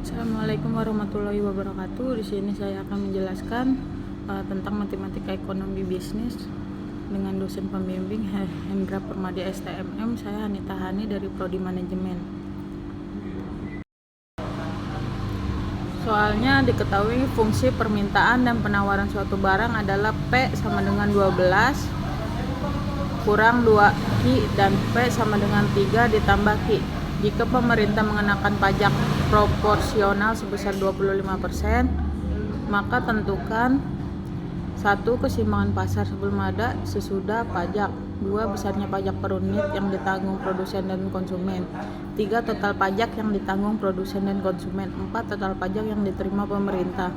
Assalamualaikum warahmatullahi wabarakatuh. Di sini saya akan menjelaskan tentang matematika ekonomi bisnis dengan dosen pembimbing Hendra Permadi STMM. Saya Hanita Hani dari Prodi Manajemen. Soalnya diketahui fungsi permintaan dan penawaran suatu barang adalah P sama dengan 12 kurang 2Q dan P sama dengan 3 ditambah Q. Jika pemerintah mengenakan pajak proporsional sebesar 25%, maka tentukan 1. Keseimbangan pasar sebelum ada sesudah pajak. 2. Besarnya pajak per unit yang ditanggung produsen dan konsumen. 3. Total pajak yang ditanggung produsen dan konsumen. 4. Total pajak yang diterima pemerintah.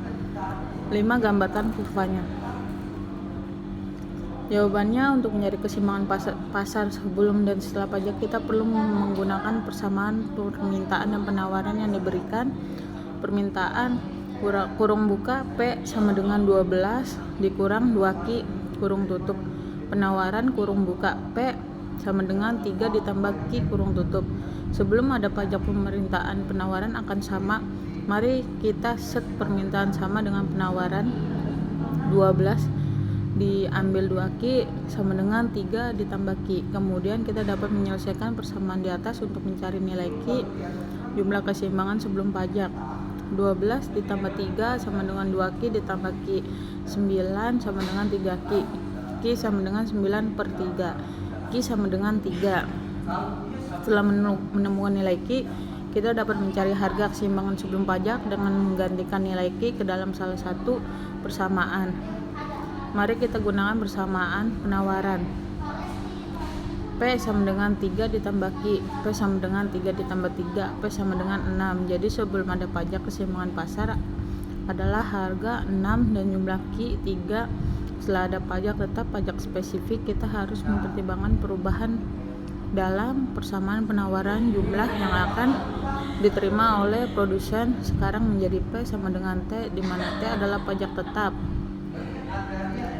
5. Gambaran kurvanya. Jawabannya, untuk mencari keseimbangan pasar sebelum dan setelah pajak, kita perlu menggunakan persamaan permintaan dan penawaran yang diberikan. Permintaan kurung buka P sama dengan 12 dikurang 2Q kurung tutup. Penawaran kurung buka P sama dengan 3 ditambah Q kurung tutup. Sebelum ada pajak pemerintahan, penawaran akan sama. Mari kita set permintaan sama dengan penawaran. 12 diambil 2Q sama dengan 3 ditambah Q. Kemudian kita dapat menyelesaikan persamaan di atas untuk mencari nilai Q, jumlah keseimbangan sebelum pajak. 12 ditambah 3 sama dengan 2Q ditambah Q. 9 sama dengan 3Q. Q sama dengan 9 per 3. Q sama dengan 3. Setelah menemukan nilai Q, kita dapat mencari harga keseimbangan sebelum pajak dengan menggantikan nilai Q ke dalam salah satu persamaan. Mari kita gunakan persamaan penawaran. P sama dengan 3 ditambah Q. P sama dengan 3 ditambah 3. P sama dengan 6. Jadi sebelum ada pajak keseimbangan pasar adalah harga 6 dan jumlah Q 3. Setelah ada pajak tetap pajak spesifik, kita harus mempertimbangkan perubahan dalam persamaan penawaran jumlah yang akan diterima oleh produsen sekarang menjadi P sama dengan T, di mana T adalah pajak tetap.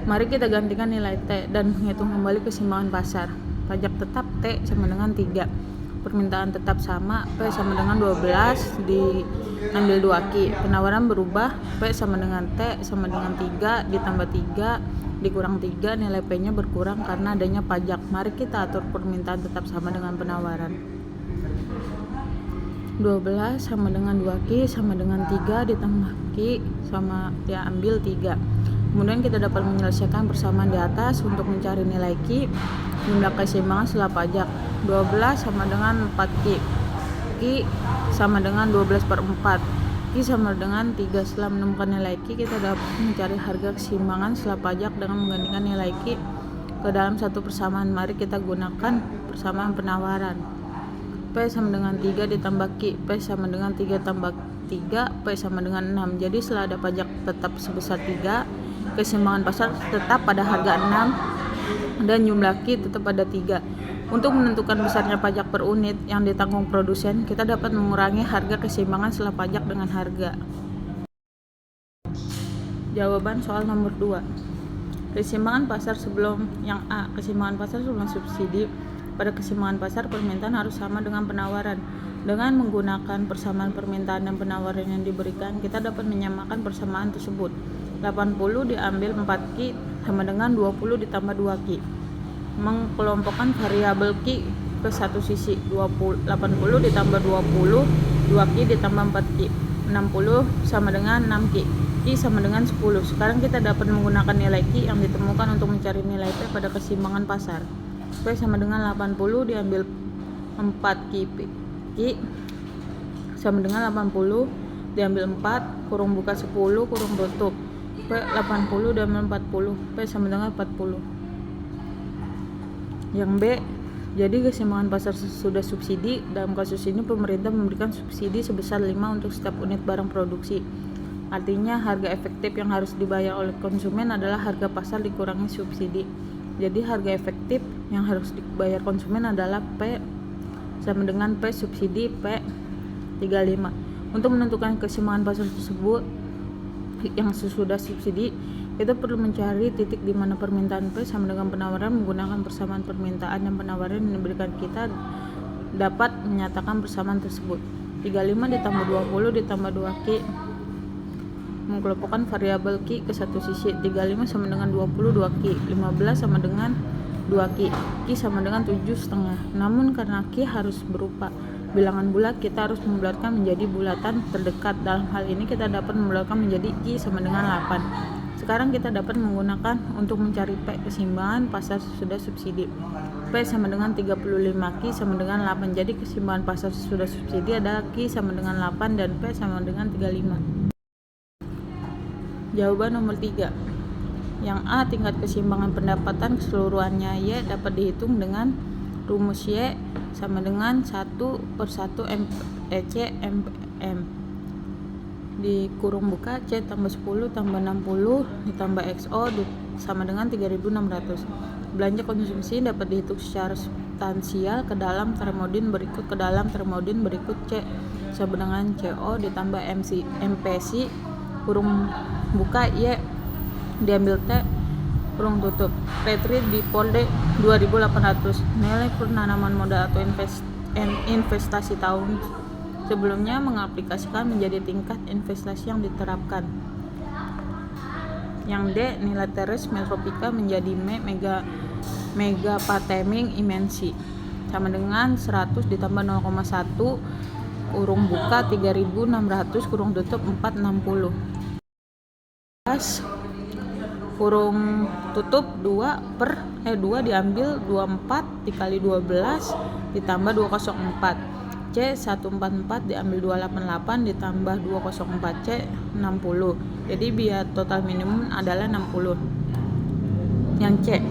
Mari kita gantikan nilai T dan menghitung kembali keseimbangan pasar. Pajak tetap T sama dengan 3. Permintaan tetap sama, P sama dengan 12 diambil 2Q. Penawaran berubah, P sama dengan T sama dengan 3 ditambah 3 dikurang 3. Nilai P-nya berkurang karena adanya pajak. Mari kita atur permintaan tetap sama dengan penawaran. 12 sama dengan 2Q sama dengan 3 ditambah Q sama diambil 3. Kemudian kita dapat menyelesaikan persamaan di atas untuk mencari nilai Q, jumlah keseimbangan setelah pajak. 12 sama dengan 4Q. Q sama dengan 12 per 4. Q sama dengan 3. Setelah menemukan nilai Q, kita dapat mencari harga keseimbangan setelah pajak dengan menggantikan nilai Q ke dalam satu persamaan. Mari kita gunakan persamaan penawaran. P sama dengan 3 ditambah Q. P sama dengan 3 tambah 3. P sama dengan 6. Jadi setelah ada pajak tetap sebesar 3, keseimbangan pasar tetap pada harga 6 dan jumlah Q tetap pada 3. Untuk menentukan besarnya pajak per unit yang ditanggung produsen, kita dapat mengurangi harga keseimbangan setelah pajak dengan harga. Jawaban soal nomor 2. Keseimbangan pasar sebelum yang A. Keseimbangan pasar sebelum subsidi. Pada keseimbangan pasar, permintaan harus sama dengan penawaran. Dengan menggunakan persamaan permintaan dan penawaran yang diberikan, kita dapat menyamakan persamaan tersebut. 80 diambil 4Q sama dengan 20 ditambah 2Q. Mengelompokkan variabel Q ke satu sisi. 80 ditambah 20, 2Q ditambah 4Q. 60 sama dengan 6Q. Q sama dengan 10. Sekarang kita dapat menggunakan nilai Q yang ditemukan untuk mencari nilai P pada keseimbangan pasar. P sama dengan 80 diambil 4Q. Q sama dengan 80 diambil 4 kurung buka 10 kurung tutup. P 80 diambil 40. P sama dengan 40. Yang B, jadi keseimbangan pasar sudah subsidi. Dalam kasus ini pemerintah memberikan subsidi sebesar 5 untuk setiap unit barang produksi. Artinya harga efektif yang harus dibayar oleh konsumen adalah harga pasar dikurangi subsidi. Jadi harga efektif yang harus dibayar konsumen adalah P sama dengan P subsidi P 35. Untuk menentukan keseimbangan pasar tersebut yang sesudah subsidi, kita perlu mencari titik di mana permintaan P sama dengan penawaran. Menggunakan persamaan permintaan dan penawaran yang diberikan, kita dapat menyatakan persamaan tersebut. 35 ditambah 20 ditambah 2Q. Mengelompokkan variabel Q ke satu sisi. 35 sama dengan 20 2Q. 15 sama dengan 2Q. Q sama dengan 7,5. Namun karena Q harus berupa bilangan bulat, kita harus membulatkan menjadi bulatan terdekat. Dalam hal ini kita dapat membulatkan menjadi Q sama dengan 8. Sekarang kita dapat menggunakan untuk mencari P keseimbangan pasar sesudah subsidi. P sama dengan 35, Q sama dengan 8. Jadi keseimbangan pasar sesudah subsidi adalah Q sama dengan 8 dan P sama dengan 35. Jawaban nomor 3. Yang A, tingkat keseimbangan pendapatan keseluruhannya Y dapat dihitung dengan rumus Y sama dengan 1/1 EC M. Di kurung buka C tambah 10 tambah 60 ditambah XO sama dengan 3.600. Belanja konsumsi dapat dihitung secara substansial ke dalam termodin berikut C sama dengan CO ditambah MPC kurung buka Y diambil T kurung tutup. Retreat di Polde 2.800. Nilai penanaman modal atau investasi tahun sebelumnya mengaplikasikan menjadi tingkat investasi yang diterapkan. Yang D, nilai teres metropika menjadi mega pateming imensi sama dengan 100 ditambah 0,1 kurung buka 3.600 kurung tutup 460. Kurung tutup 2 diambil 24 dikali 12 ditambah 204. C 144 diambil 288 ditambah 204 C 60. Jadi biaya total minimum adalah 60. Yang C,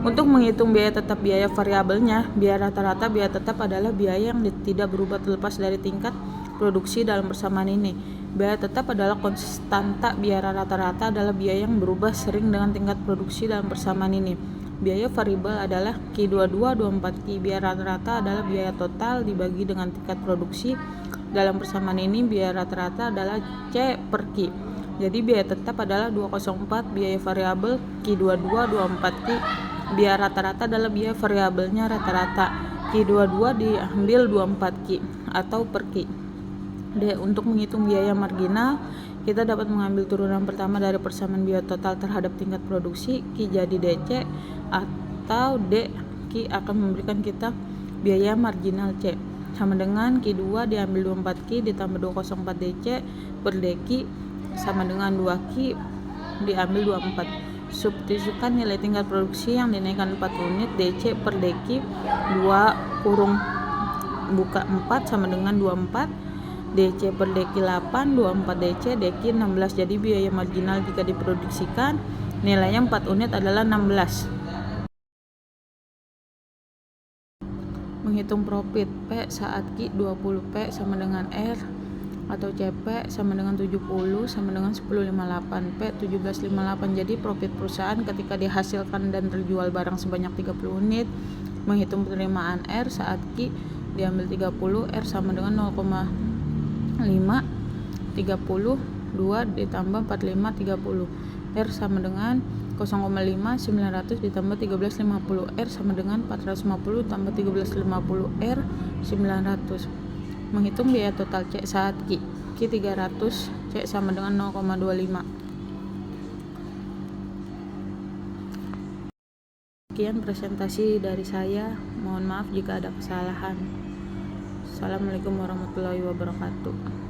untuk menghitung biaya tetap biaya variabelnya, biaya rata-rata biaya tetap adalah biaya yang tidak berubah terlepas dari tingkat produksi dalam persamaan ini. Biaya tetap adalah konstanta, biaya rata-rata adalah biaya yang berubah sering dengan tingkat produksi dalam persamaan ini. Biaya variabel adalah Q22 24Q. Biaya rata-rata adalah biaya total dibagi dengan tingkat produksi dalam persamaan ini. Biaya rata-rata adalah C per Q. Jadi biaya tetap adalah 204, biaya variabel Q22 24Q. Biaya rata-rata adalah biaya variabelnya rata-rata. Q22 diambil 24Q atau per Q. D, untuk menghitung biaya marginal, kita dapat mengambil turunan pertama dari persamaan biaya total terhadap tingkat produksi, Q jadi DC, atau D, Q akan memberikan kita biaya marginal C sama dengan Q2 diambil 24Q ditambah 204 DC per DQ sama dengan 2Q diambil 24. Substitusikan nilai tingkat produksi yang dinaikkan 4 unit DC per DQ 2 kurung buka 4 sama dengan 24, DC per DQ 8, 24 DC, DQ 16. Jadi biaya marginal jika diproduksikan nilainya 4 unit adalah 16. Menghitung profit P saat Q 20, P sama dengan R atau CP sama dengan 70 sama dengan 1058, P 1758. Jadi profit perusahaan ketika dihasilkan dan terjual barang sebanyak 30 unit. Menghitung penerimaan R saat Q diambil 30, R sama dengan 0,5 30 2 ditambah 45 30. R sama dengan 0,5 900 ditambah 1350. R sama dengan 450 tambah 1350 R 900. Menghitung biaya total C saat Q 300, C sama dengan 0,25. Sekian presentasi dari saya. Mohon maaf jika ada kesalahan. Assalamualaikum warahmatullahi wabarakatuh.